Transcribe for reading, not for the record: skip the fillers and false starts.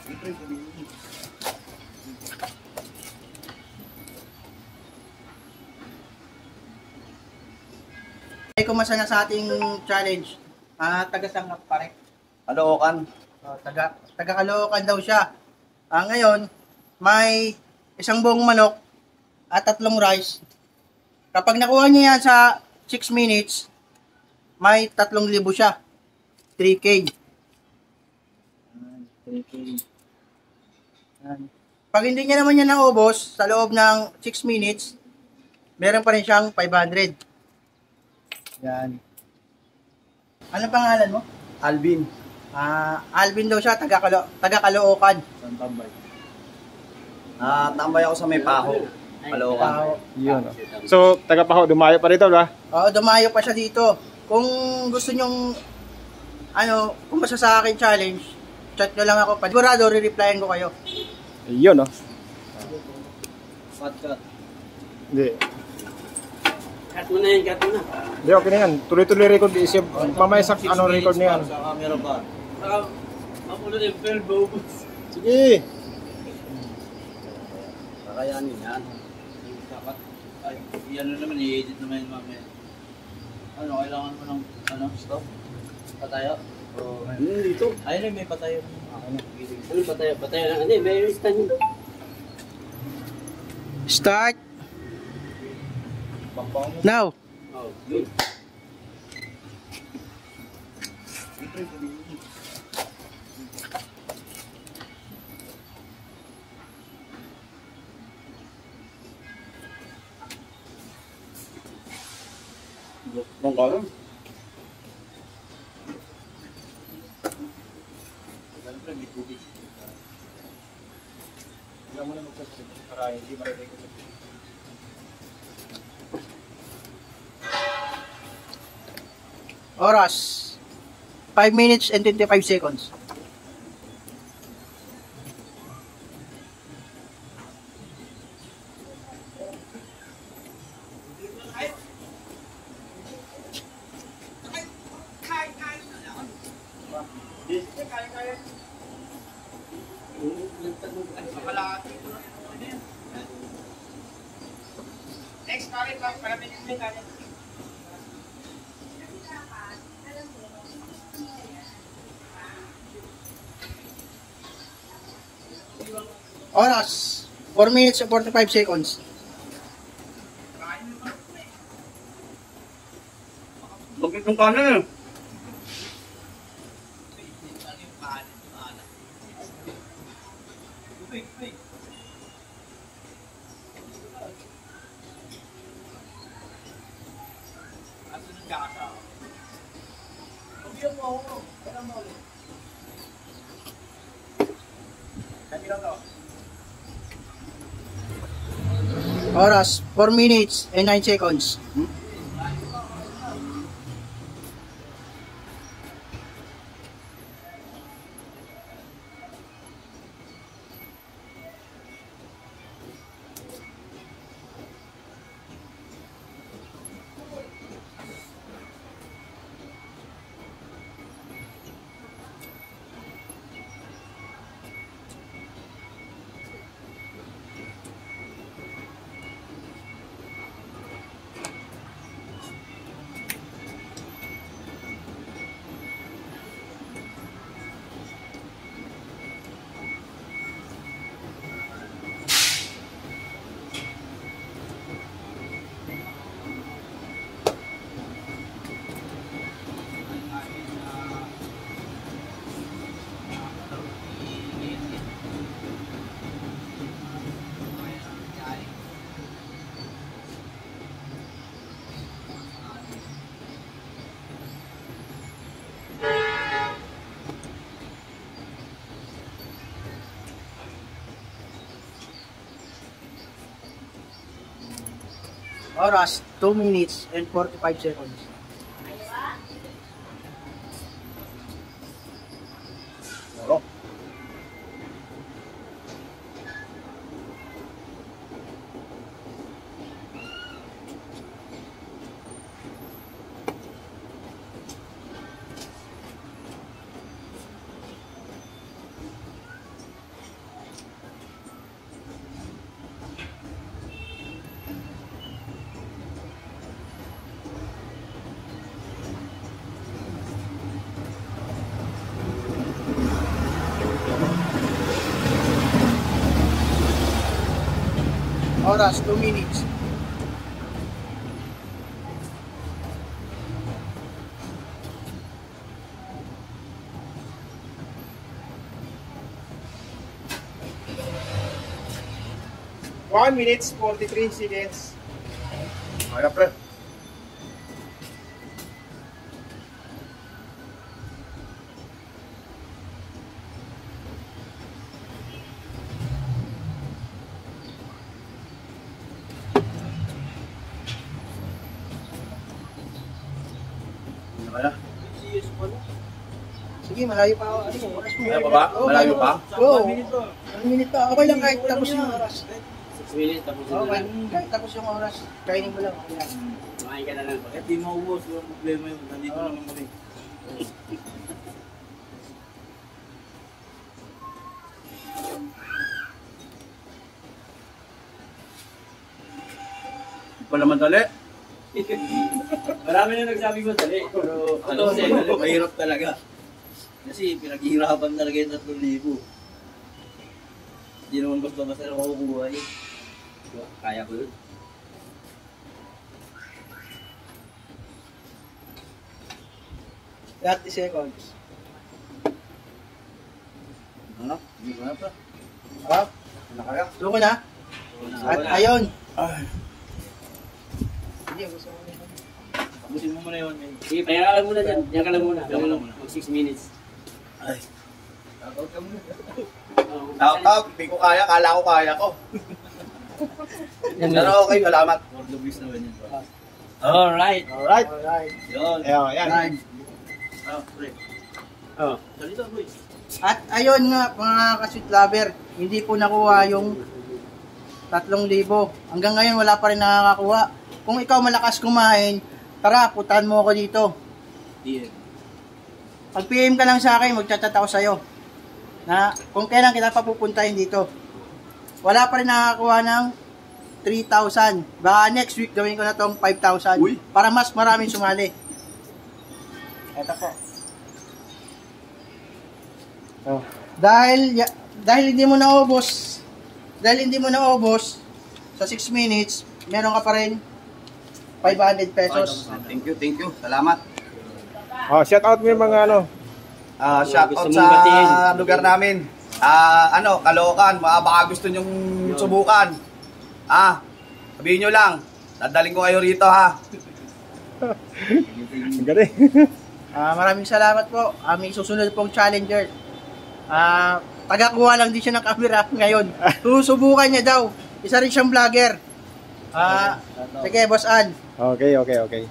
Ay, kumasa na sa ating challenge. Taga-sangap pare. Caloocan. Taga Caloocan daw siya. Ngayon, may isang buong manok at 3 rice. Kapag nakuha niya yan sa 6 minutes, may 3,000 siya. 3K. 3K. Pag hindi niya naman yan naubos sa loob ng 6 minutes, meron pa rin siyang 500. Yan. Ano pangalan mo? Alvin. Alvin daw siya, taga Caloocan. Saan tambay? Tambay ako sa may Paho. Caloocan. Yun. So, taga-Paho, dumayo pa rito, ba? Oo, dumayo pa siya dito. Kung gusto nyong, kung basta sa akin challenge, chat nyo lang ako. Sigurado, re-replyan ko kayo. Yun, no? Cut. Hindi. Cut mo na yan, cut mo na. Hindi, okay na yan. Tuloy-tuloy record. Isip, mamaya sa record na yan. Sa camera ba? Mapulo yung film, Sige. Kakayanin yan. Ay, yan naman, i-edit naman yung mamaya. Kailangan mo ng, stop? Patayo? Dito. Ayun, may patayo. Ano patayo? Patayo lang. Hindi, may stand yun. Start. Now. Oh, yun. Bang kalam. Hindi mo na magsasabi para hindi marinig. Oras. 5 minutes and 25 seconds. Next, kalit lang. Parating yung kalit. Oras. 4 minutes and 45 seconds. Bakit yung kanan eh? Oras. 4 minutes and 9 seconds. Oras, 2 minutes and 45 seconds. Oras, 2 minutes. One minutes, 43 seconds. Kaya pre. Ano kaya? Sige, malayo pa ako. Ano, oras mo. Malayo pa ba? Oo, Malayo pa? Oo. 1 minute pa. Okay lang kahit tapos yung oras. 6 minutes, tapos Oo, na lang. kahit tapos yung oras. Kainin mo lang. Okay lang. Kumain ka na lang. Bakit di maubos? Yung problema yun. Nandito naman kami. Pala madali. Marami na nagsabi ko dali. Pero ano kasi, mahirap talaga. Kasi pinaghihirapan talaga yung 3,000. Hindi naman basta-basta na makukuha yun. Kaya ko yun. Thirty seconds. Ano? Hindi ko na pa. Up. Ano kaya? Suko na. At ayun. Sige, gusto mo yun. Tapusin mo muna yun. Sige, pahinga ka lang muna dyan. Diyan ka lang muna. Diyan ka lang muna. Mag 6 minutes. Ay. Shoutout ka muna. Out, hindi ko kaya. Kala ko kaya ko. Pero okay, salamat. For the views naman yun. Alright. Alright. Alright. Yun. Ayan. Ah, pre. Oh. Salita, boy. At ayun nga, mga ka-sweet lover, hindi po nakuha yung 3,000. Hanggang ngayon, wala pa rin nakakakuha. Kung ikaw malakas kumain, tara, putan mo ako dito. Yeah. Pag PM ka lang sa akin, magchat-chat ako sa'yo. Na kung kailan kita papupuntahin dito. Wala pa rin nakakakuha ng 3,000. Baka next week gawin ko na tong 5,000. Uy. Para mas maraming sumali. Eto po. Oh. Dahil hindi mo naubos, sa 6 minutes, meron ka pa rin 500 pesos. Thank you. Salamat. Oh, shout out mo yung mga ano. Shout Gusto out mong batiin. sa lugar namin. Caloocan. Baka gusto nyong subukan. Sabihin nyo lang. Dadaling ko kayo rito ha. Ang galing. Maraming salamat po. May susunod pong challenger. Tagakuha lang din siya ng camera ngayon. Susubukan niya daw. Isa rin siyang vlogger. Sige, Boss An. Okay.